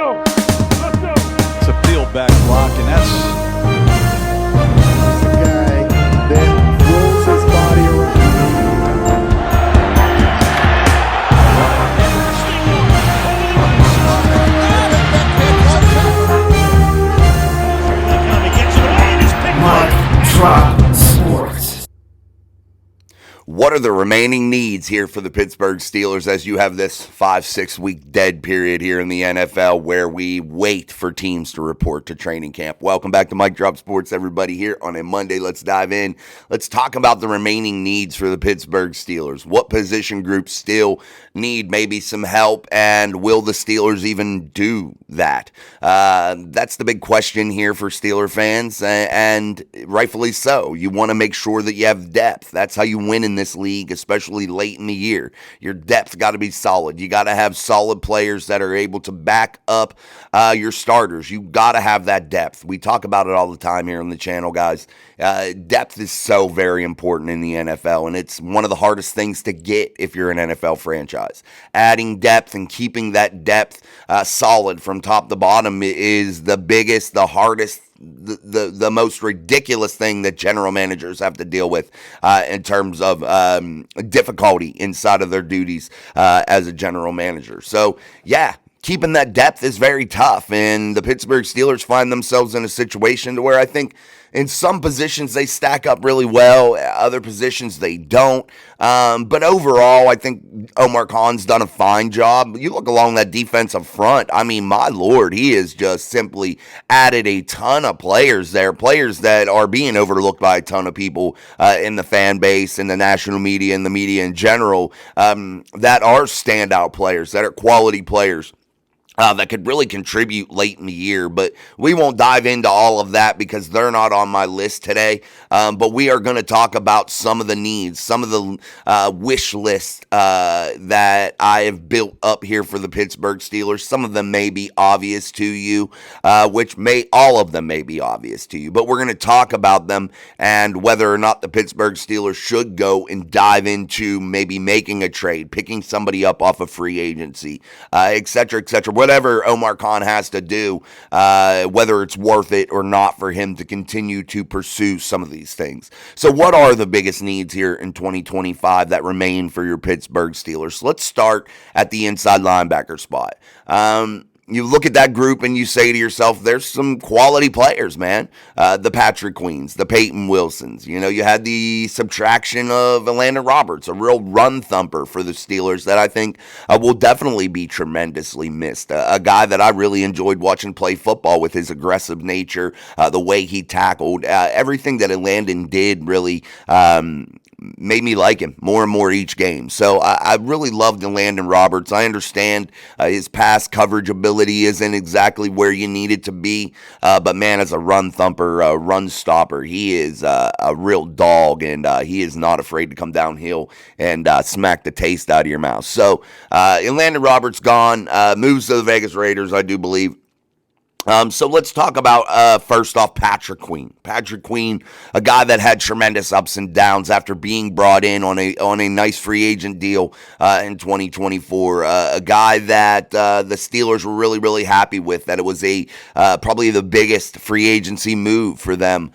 It's a field back block, and that's the guy that rolls his body around. Mike Drop Sports. What are the remaining needs here for the Pittsburgh Steelers as you have this 5-6 week dead period here in the NFL where we wait for teams to report to training camp? Welcome back to Mike Drop Sports, everybody, here on a Monday. Let's dive in. Let's talk about the remaining needs for the Pittsburgh Steelers. What position groups still need maybe some help, and will the Steelers even do that? That's the big question here for Steeler fans, and rightfully so. You want to make sure that you have depth. That's how you win in this league, especially late in the year. Your depth got to be solid. You got to have solid players that are able to back up your starters. You got to have that depth. We talk about it all the time here on the channel, guys. Depth is so very important in the NFL, and it's one of the hardest things to get if you're an NFL franchise. Adding depth and keeping that depth solid from top to bottom is the biggest, the hardest, the most ridiculous thing that general managers have to deal with in terms of difficulty inside of their duties as a general manager. So, yeah, keeping that depth is very tough, and the Pittsburgh Steelers find themselves in a situation to where I think in some positions they stack up really well, other positions they don't. But overall, I think Omar Khan's done a fine job. You look along that defensive front, I mean, my Lord, he has just simply added a ton of players there, players that are being overlooked by a ton of people in the fan base, in the national media, and the media in general, that are standout players, that are quality players. That could really contribute late in the year, but we won't dive into all of that because they're not on my list today. But we are going to talk about some of the needs, some of the wish lists that I have built up here for the Pittsburgh Steelers. Some of them may be obvious to you, all of them may be obvious to you, but we're going to talk about them and whether or not the Pittsburgh Steelers should go and dive into maybe making a trade, picking somebody up off of free agency, et cetera, whatever Omar Khan has to do, whether it's worth it or not for him to continue to pursue some of these things. So what are the biggest needs here in 2025 that remain for your Pittsburgh Steelers? So let's start at the inside linebacker spot. You look at that group and you say to yourself, there's some quality players, man. The Patrick Queens, the Payton Wilsons. You know, you had the subtraction of Landon Roberts, a real run thumper for the Steelers that I think will definitely be tremendously missed. A guy that I really enjoyed watching play football with his aggressive nature, the way he tackled, everything that Landon did really made me like him more and more each game. So I really loved Landon Roberts. I understand his pass coverage ability isn't exactly where you need it to be, but man, as a run thumper, a run stopper, he is a real dog, and he is not afraid to come downhill and smack the taste out of your mouth. So Landon Roberts gone, moves to the Vegas Raiders, I do believe. So let's talk about, first off, Patrick Queen. Patrick Queen, a guy that had tremendous ups and downs after being brought in on a nice free agent deal in 2024. A guy that the Steelers were really, really happy with, that it was probably the biggest free agency move for them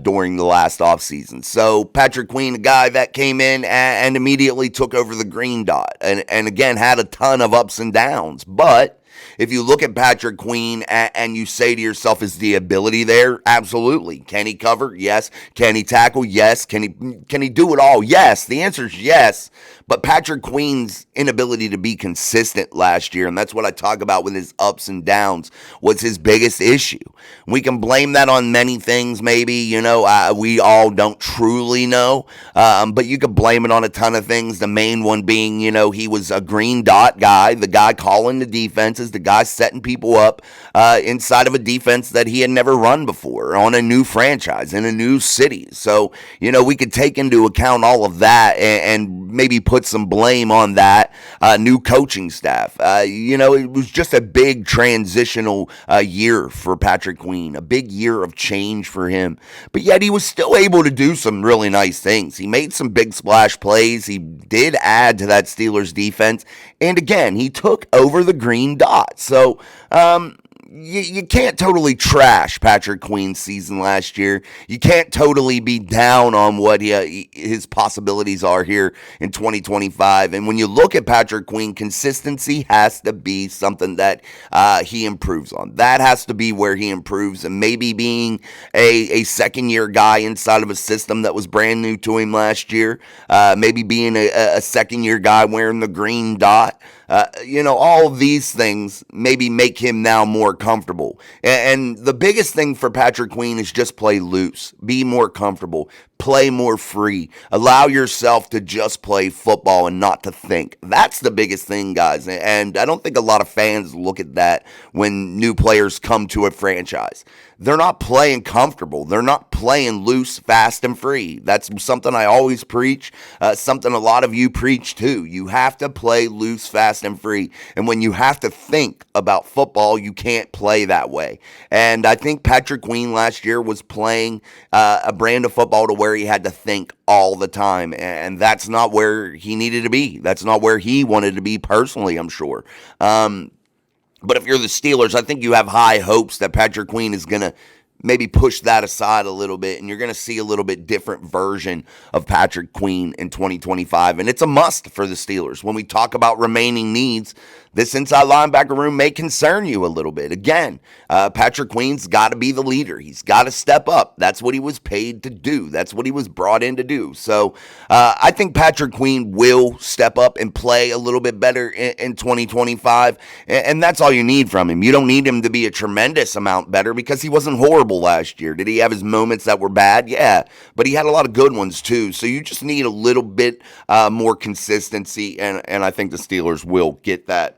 during the last offseason. So Patrick Queen, a guy that came in and immediately took over the green dot and again, had a ton of ups and downs, but if you look at Patrick Queen and you say to yourself, is the ability there? Absolutely. Can he cover? Yes. Can he tackle? Yes. Can he do it all? Yes. The answer is yes. But Patrick Queen's inability to be consistent last year, and that's what I talk about with his ups and downs, was his biggest issue. We can blame that on many things, maybe, we all don't truly know, but you could blame it on a ton of things. The main one being, he was a green dot guy, the guy calling the defenses, the guy setting people up inside of a defense that he had never run before on a new franchise in a new city. So, we could take into account all of that and maybe put some blame on that new coaching staff. It was just a big transitional year for Patrick Queen, a big year of change for him. But yet he was still able to do some really nice things. He made some big splash plays. He did add to that Steelers defense. And again, he took over the green dot. out. So, you can't totally trash Patrick Queen's season last year. You can't totally be down on what his possibilities are here in 2025. And when you look at Patrick Queen, consistency has to be something that he improves on. That has to be where he improves. And maybe being a second-year guy inside of a system that was brand new to him last year, maybe being a second-year guy wearing the green dot, all of these things maybe make him now more comfortable. And the biggest thing for Patrick Queen is just play loose, be more comfortable, play more free, allow yourself to just play football and not to think. That's the biggest thing, guys. And I don't think a lot of fans look at that when new players come to a franchise. They're not playing comfortable. They're not playing loose, fast, and free. That's something I always preach, something a lot of you preach too. You have to play loose, fast, and free. And when you have to think about football, you can't play that way. And I think Patrick Queen last year was playing a brand of football to where he had to think all the time. And that's not where he needed to be. That's not where he wanted to be personally, I'm sure. But if you're the Steelers, I think you have high hopes that Patrick Queen is going to maybe push that aside a little bit, and you're going to see a little bit different version of Patrick Queen in 2025. And it's a must for the Steelers. When we talk about remaining needs, this inside linebacker room may concern you a little bit. Again, Patrick Queen's got to be the leader. He's got to step up. That's what he was paid to do. That's what he was brought in to do. So I think Patrick Queen will step up and play a little bit better in 2025, and that's all you need from him. You don't need him to be a tremendous amount better because he wasn't horrible last year. Did he have his moments that were bad? Yeah, but he had a lot of good ones too. So you just need a little bit more consistency, and I think the Steelers will get that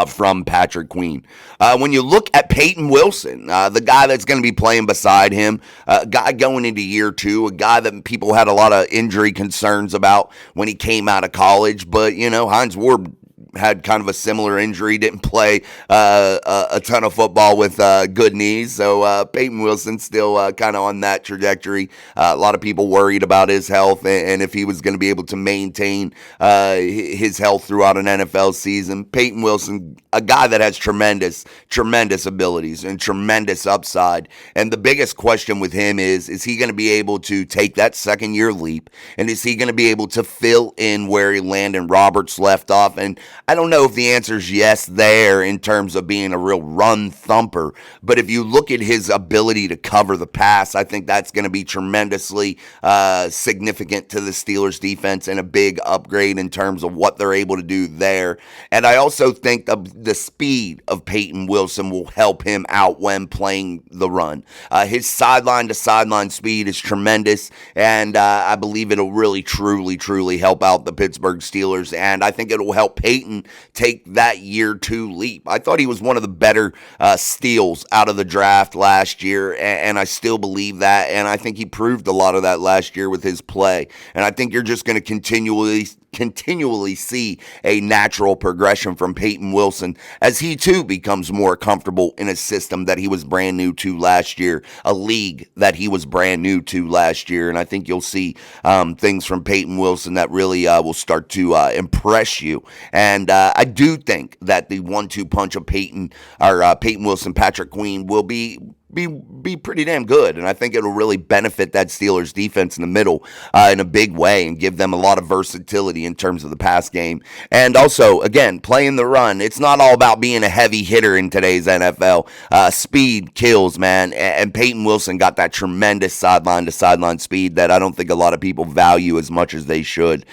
from Patrick Queen. When you look at Payton Wilson, the guy that's going to be playing beside him, a guy going into year two, a guy that people had a lot of injury concerns about when he came out of college, but, Hines Ward had kind of a similar injury, didn't play a ton of football with good knees. So Payton Wilson still kind of on that trajectory. A lot of people worried about his health and if he was going to be able to maintain his health throughout an NFL season. Payton Wilson, a guy that has tremendous abilities and tremendous upside. And the biggest question with him is he going to be able to take that second year leap? And is he going to be able to fill in where Landon Roberts left off? And I don't know if the answer is yes there in terms of being a real run thumper, but if you look at his ability to cover the pass, I think that's going to be tremendously significant to the Steelers defense and a big upgrade in terms of what they're able to do there. And I also think the speed of Payton Wilson will help him out when playing the run. His sideline to sideline speed is tremendous, and I believe it'll really, truly help out the Pittsburgh Steelers, and I think it'll help Payton take that year two leap. I thought he was one of the better steals out of the draft last year, and I still believe that, and I think he proved a lot of that last year with his play. And I think you're just going to continually see a natural progression from Payton Wilson as he too becomes more comfortable in a system that he was brand new to last year, a league that he was brand new to last year. And I think you'll see things from Payton Wilson that really will start to impress you. And I do think that the 1-2 punch of Payton Wilson, Patrick Queen will be pretty damn good, and I think it'll really benefit that Steelers defense in the middle in a big way and give them a lot of versatility in terms of the pass game. And also, again, playing the run. It's not all about being a heavy hitter in today's NFL. Speed kills, man, and Payton Wilson got that tremendous sideline to sideline speed that I don't think a lot of people value as much as they should.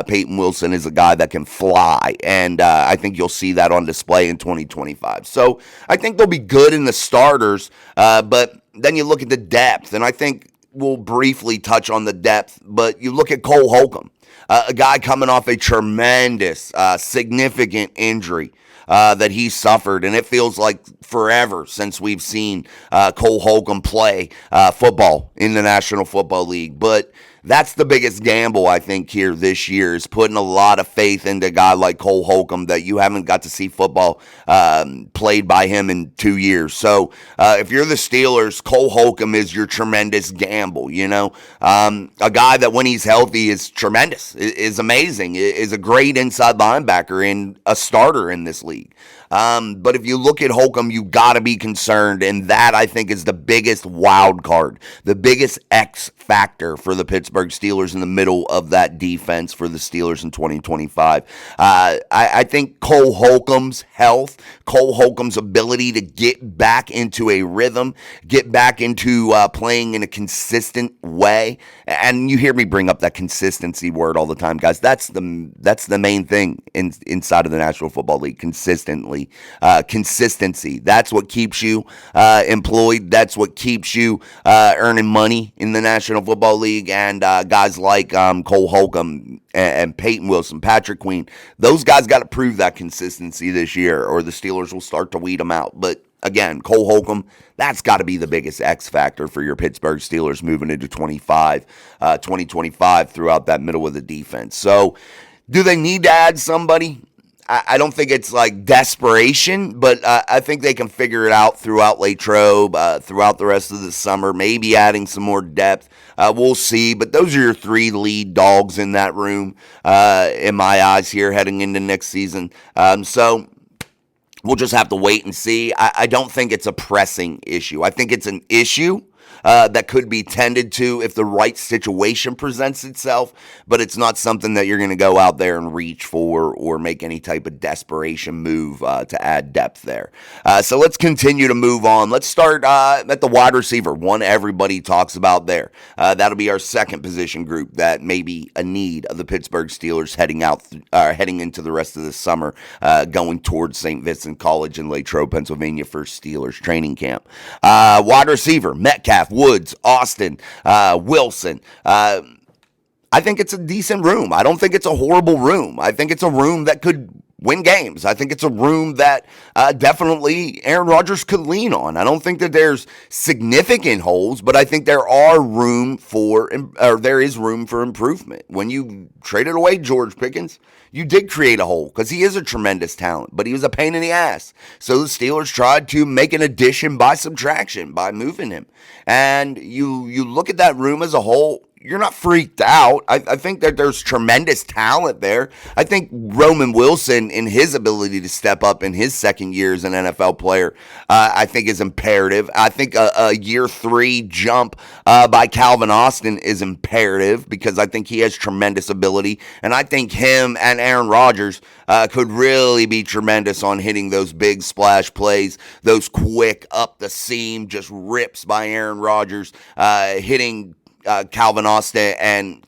Payton Wilson is a guy that can fly, and I think you'll see that on display in 2025. So I think they'll be good in the starters, but then you look at the depth, and I think we'll briefly touch on the depth, but you look at Cole Holcomb, a guy coming off a tremendous, significant injury that he suffered, and it feels like forever since we've seen Cole Holcomb play football in the National Football League. But That's the biggest gamble, I think, here this year, is putting a lot of faith into a guy like Cole Holcomb that you haven't got to see football played by him in 2 years. So if you're the Steelers, Cole Holcomb is your tremendous gamble, a guy that when he's healthy is tremendous, is amazing, is a great inside linebacker and a starter in this league. But if you look at Holcomb, you got to be concerned, and that, I think, is the biggest wild card, the biggest X factor for the Pittsburgh Steelers in the middle of that defense for the Steelers in 2025. I think Cole Holcomb's health, Cole Holcomb's ability to get back into a rhythm, get back into playing in a consistent way, and you hear me bring up that consistency word all the time, guys. That's the main thing inside of the National Football League, consistency. That's what keeps you employed. That's what keeps you earning money in the National Football League. And guys like Cole Holcomb and Payton Wilson, Patrick Queen, those guys got to prove that consistency this year, or the Steelers will start to weed them out. But again, Cole Holcomb, that's got to be the biggest X factor for your Pittsburgh Steelers moving into 2025 throughout that middle of the defense. So do they need to add somebody? I don't think it's like desperation, but I think they can figure it out throughout Latrobe, throughout the rest of the summer, maybe adding some more depth. We'll see, but those are your three lead dogs in that room, in my eyes here, heading into next season. So we'll just have to wait and see. I don't think it's a pressing issue. I think it's an issue that could be tended to if the right situation presents itself, but it's not something that you're going to go out there and reach for or make any type of desperation move to add depth there. So let's continue to move on. Let's start at the wide receiver, one everybody talks about there. That'll be our second position group that may be a need of the Pittsburgh Steelers heading into the rest of the summer, going towards St. Vincent College in Latrobe, Pennsylvania for Steelers training camp. Wide receiver, Metcalf, Woods, Austin, Wilson. I think it's a decent room. I don't think it's a horrible room. I think it's a room that could win games. I think it's a room that definitely Aaron Rodgers could lean on. I don't think that there's significant holes, but I think there is room for improvement. When you traded away George Pickens, you did create a hole because he is a tremendous talent, but he was a pain in the ass. So the Steelers tried to make an addition by subtraction by moving him. And you look at that room as a whole, you're not freaked out. I think that there's tremendous talent there. I think Roman Wilson, in his ability to step up in his second year as an NFL player, I think is imperative. I think a year 3 jump by Calvin Austin is imperative because I think he has tremendous ability. And I think him and Aaron Rodgers could really be tremendous on hitting those big splash plays, those quick up the seam, just rips by Aaron Rodgers, hitting Calvin Austin, and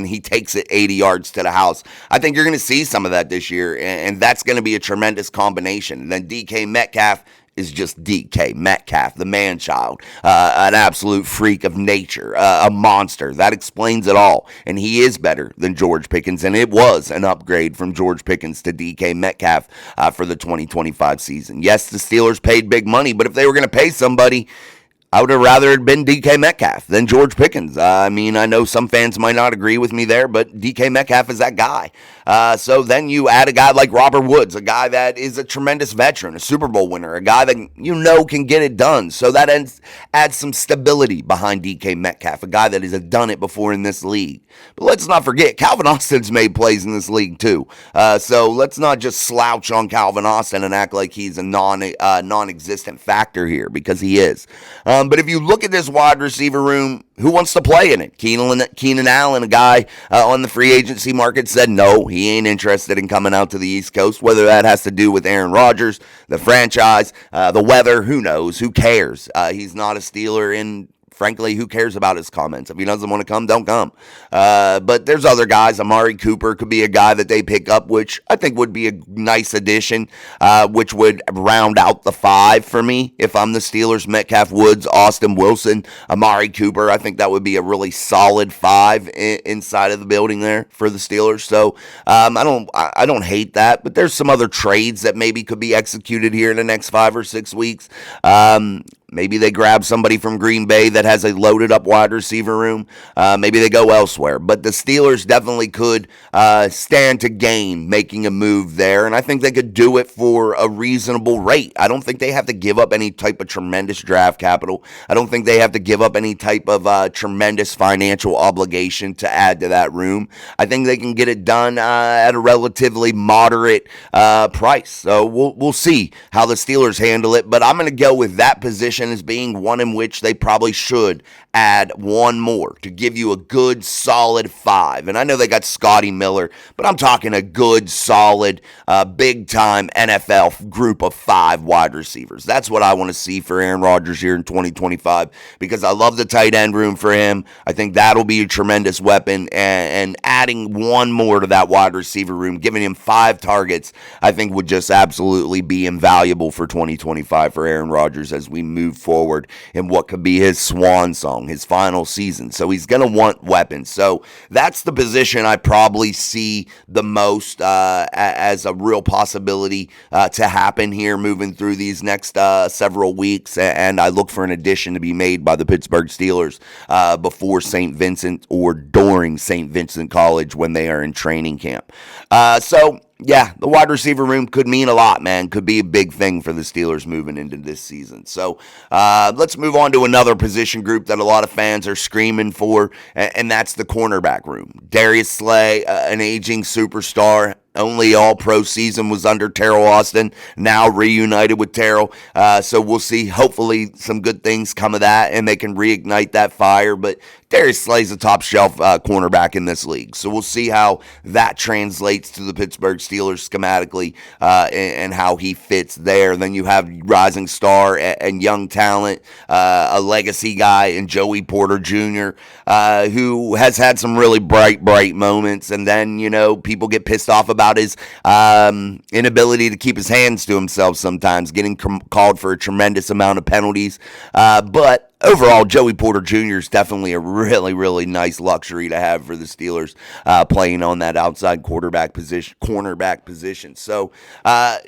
he takes it 80 yards to the house. I think you're going to see some of that this year, and that's going to be a tremendous combination. And then DK Metcalf is just DK Metcalf, the man-child, an absolute freak of nature, a monster. That explains it all, and he is better than George Pickens, and it was an upgrade from George Pickens to DK Metcalf for the 2025 season. Yes, the Steelers paid big money, but if they were going to pay somebody, I would have rather it been DK Metcalf than George Pickens. I mean, I know some fans might not agree with me there, but DK Metcalf is that guy. So then you add a guy like Robert Woods, a guy that is a tremendous veteran, a Super Bowl winner, a guy that can get it done. So that adds some stability behind DK Metcalf, a guy that has done it before in this league. But let's not forget, Calvin Austin's made plays in this league too. So let's not just slouch on Calvin Austin and act like he's a non-existent factor here, because he is. But if you look at this wide receiver room, who wants to play in it? Keenan Allen, a guy on the free agency market, said no, he ain't interested in coming out to the East Coast. Whether that has to do with Aaron Rodgers, the franchise, the weather, who knows? Who cares? He's not a Steeler, and frankly, who cares about his comments? If he doesn't want to come, don't come. But there's other guys. Amari Cooper could be a guy that they pick up, which I think would be a nice addition, which would round out the 5 for me. If I'm the Steelers, Metcalf, Woods, Austin, Wilson, Amari Cooper, I think that would be a really solid 5 inside of the building there for the Steelers. So I don't hate that, but there's some other trades that maybe could be executed here in the next 5 or 6 weeks. Maybe they grab somebody from Green Bay that has a loaded up wide receiver room. Maybe they go elsewhere. But the Steelers definitely could stand to gain making a move there, and I think they could do it for a reasonable rate. I don't think they have to give up any type of tremendous draft capital. I don't think they have to give up any type of tremendous financial obligation to add to that room. I think they can get it done at a relatively moderate price. So we'll see how the Steelers handle it, but I'm going to go with that position as being one in which they probably should add one more to give you a good solid 5. And I know they got Scotty Miller, but I'm talking a good solid big time NFL group of 5 wide receivers. That's what I want to see for Aaron Rodgers here in 2025, because I love the tight end room for him. I think that'll be a tremendous weapon, and adding one more to that wide receiver room, giving him 5 targets, I think would just absolutely be invaluable for 2025 for Aaron Rodgers as we move forward in what could be his swan song, his final season. So he's going to want weapons. So that's the position I probably see the most as a real possibility to happen here moving through these next several weeks. And I look for an addition to be made by the Pittsburgh Steelers before St. Vincent or during St. Vincent College when they are in training camp. Yeah, the wide receiver room could mean a lot, man. Could be a big thing for the Steelers moving into this season. So let's move on to another position group that a lot of fans are screaming for, and that's the cornerback room. Darius Slay, an aging superstar. Only all-pro season was under Terrell Austin, now reunited with Terrell. So we'll see, hopefully, some good things come of that, and they can reignite that fire. But Darius Slay's a top-shelf cornerback in this league. So we'll see how that translates to the Pittsburgh Steelers schematically and how he fits there. Then you have rising star and young talent, a legacy guy in Joey Porter Jr., who has had some really bright moments. And then, people get pissed off about his inability to keep his hands to himself sometimes, getting called for a tremendous amount of penalties. But overall, Joey Porter Jr. is definitely a really, really nice luxury to have for the Steelers playing on that outside cornerback position. So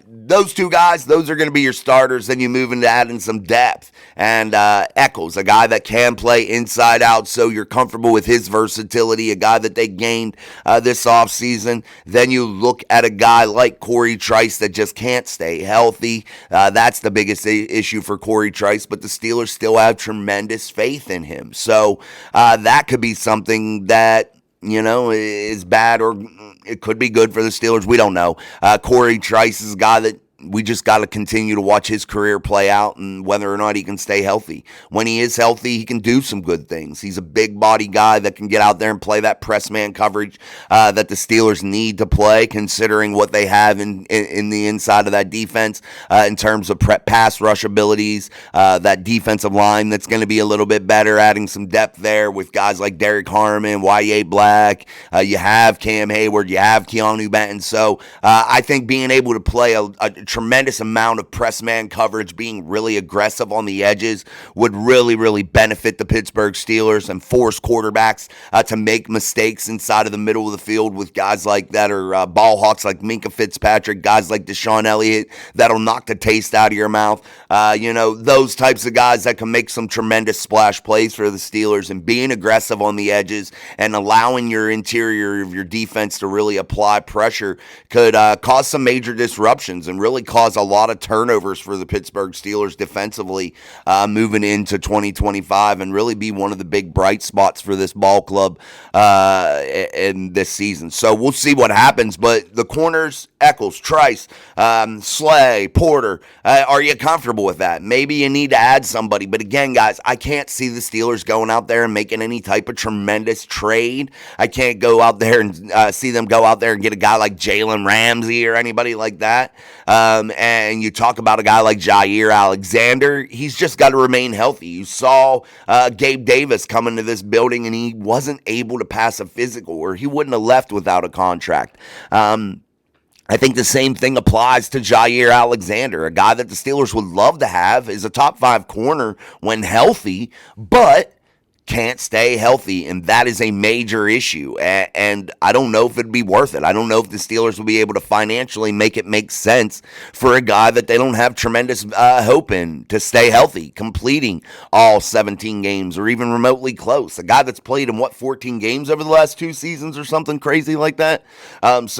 those two guys, those are going to be your starters. Then you move into adding some depth. And Eccles, a guy that can play inside out, so you're comfortable with his versatility, a guy that they gained this offseason. Then you look at a guy like Corey Trice that just can't stay healthy. That's the biggest issue for Corey Trice, but the Steelers still have tremendous faith in him. So that could be something that, is bad, or it could be good for the Steelers. We don't know. Corey Trice is a guy that we just got to continue to watch his career play out and whether or not he can stay healthy. When he is healthy, he can do some good things. He's a big body guy that can get out there and play that press man coverage that the Steelers need to play, considering what they have in the inside of that defense in terms of pass rush abilities, that defensive line that's going to be a little bit better, adding some depth there with guys like Derek Harmon, Y.A. Black. You have Cam Hayward, you have Keanu Benton. So I think being able to play a tremendous amount of press man coverage, being really aggressive on the edges, would really, really benefit the Pittsburgh Steelers and force quarterbacks to make mistakes inside of the middle of the field with guys like that, or ball hawks like Minkah Fitzpatrick, guys like Deshaun Elliott that'll knock the taste out of your mouth. Those types of guys that can make some tremendous splash plays for the Steelers, and being aggressive on the edges and allowing your interior of your defense to really apply pressure could cause some major disruptions and really cause a lot of turnovers for the Pittsburgh Steelers defensively moving into 2025, and really be one of the big bright spots for this ball club in this season. So we'll see what happens, but the corners, Eccles, Trice, Slay, Porter, are you comfortable with that? Maybe you need to add somebody, but again, guys, I can't see the Steelers going out there and making any type of tremendous trade. I can't go out there and see them go out there and get a guy like Jalen Ramsey or anybody like that. And you talk about a guy like Jair Alexander, he's just got to remain healthy. You saw Gabe Davis come into this building and he wasn't able to pass a physical, or he wouldn't have left without a contract. I think the same thing applies to Jair Alexander, a guy that the Steelers would love to have is a top 5 corner when healthy, but can't stay healthy, and that is a major issue. And I don't know if it'd be worth it. I don't know if the Steelers will be able to financially make it make sense for a guy that they don't have tremendous hope in to stay healthy, completing all 17 games or even remotely close. A guy that's played in, 14 games over the last 2 seasons or something crazy like that. That's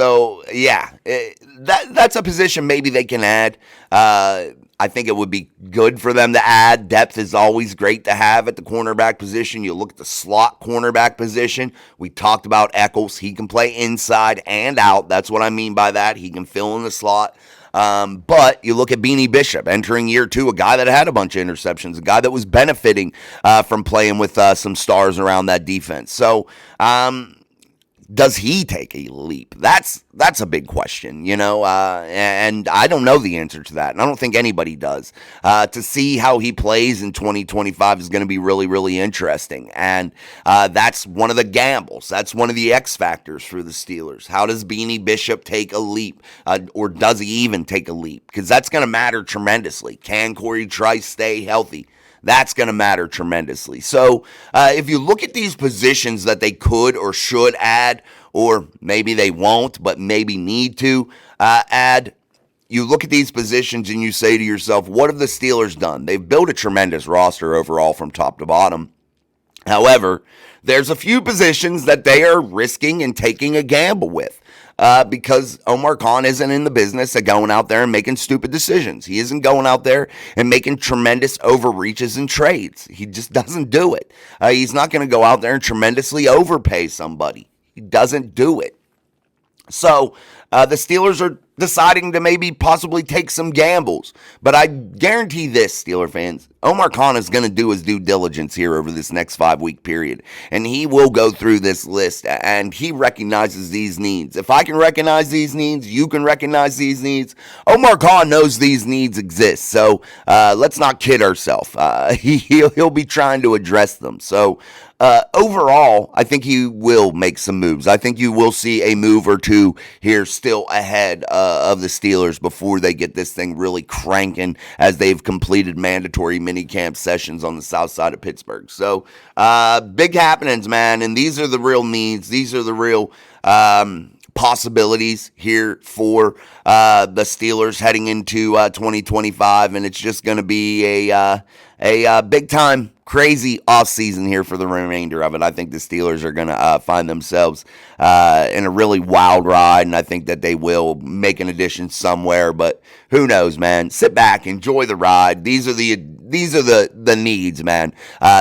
a position maybe they can add. I think it would be good for them to add. Depth is always great to have at the cornerback position. You look at the slot cornerback position. We talked about Eccles. He can play inside and out. That's what I mean by that. He can fill in the slot. But you look at Beanie Bishop entering year 2, a guy that had a bunch of interceptions, a guy that was benefiting from playing with some stars around that defense. So, does he take a leap? That's a big question, and I don't know the answer to that, and I don't think anybody does. To see how he plays in 2025 is going to be really, really interesting, and that's one of the gambles. That's one of the X factors for the Steelers. How does Beanie Bishop take a leap, or does he even take a leap? Because that's going to matter tremendously. Can Corey Trice stay healthy? That's going to matter tremendously. So if you look at these positions that they could or should add, or maybe they won't, but maybe need to add, you look at these positions and you say to yourself, what have the Steelers done? They've built a tremendous roster overall from top to bottom. However, there's a few positions that they are risking and taking a gamble with. Because Omar Khan isn't in the business of going out there and making stupid decisions. He isn't going out there and making tremendous overreaches and trades. He just doesn't do it. He's not going to go out there and tremendously overpay somebody. He doesn't do it. So the Steelers are deciding to maybe possibly take some gambles. But I guarantee this, Steeler fans, Omar Khan is going to do his due diligence here over this next 5-week period. And he will go through this list, and he recognizes these needs. If I can recognize these needs, you can recognize these needs. Omar Khan knows these needs exist. So let's not kid ourselves. He'll be trying to address them. So overall, I think he will make some moves. I think you will see a move or two here still ahead of the Steelers before they get this thing really cranking as they've completed mandatory minicamp sessions on the south side of Pittsburgh. So big happenings, man, and these are the real needs. These are the real possibilities here for the Steelers heading into 2025, and it's just going to be a big time crazy offseason here for the remainder of it. I think the Steelers are going to find themselves in a really wild ride, and I think that they will make an addition somewhere, but who knows, man. Sit back, enjoy the ride. These are the needs, man.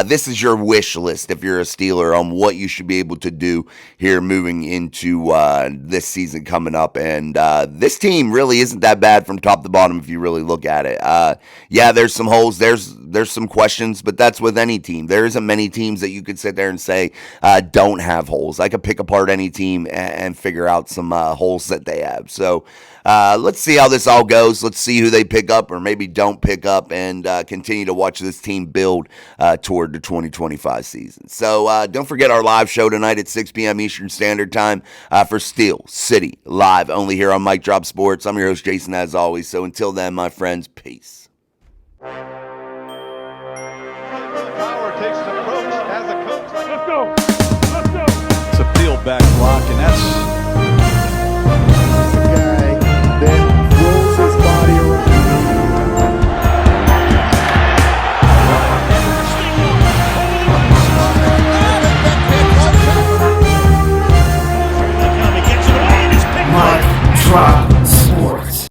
This is your wish list if you're a Steeler on what you should be able to do here moving into this season coming up, and this team really isn't that bad from top to bottom if you really look at it. Yeah, there's some holes, there's some questions, but that's with any team. There isn't many teams that you could sit there and say don't have holes. I could pick apart any team and figure out some holes that they have. So let's see how this all goes. Let's see who they pick up or maybe don't pick up, and continue to watch this team build toward the 2025 season. So don't forget our live show tonight at 6 p.m. Eastern Standard Time for Steel City Live, only here on Mic Drop Sports. I'm your host, Jason, as always. So until then, my friends, peace. Power takes an approach as a coach. Let's go. It's a field back block, and that's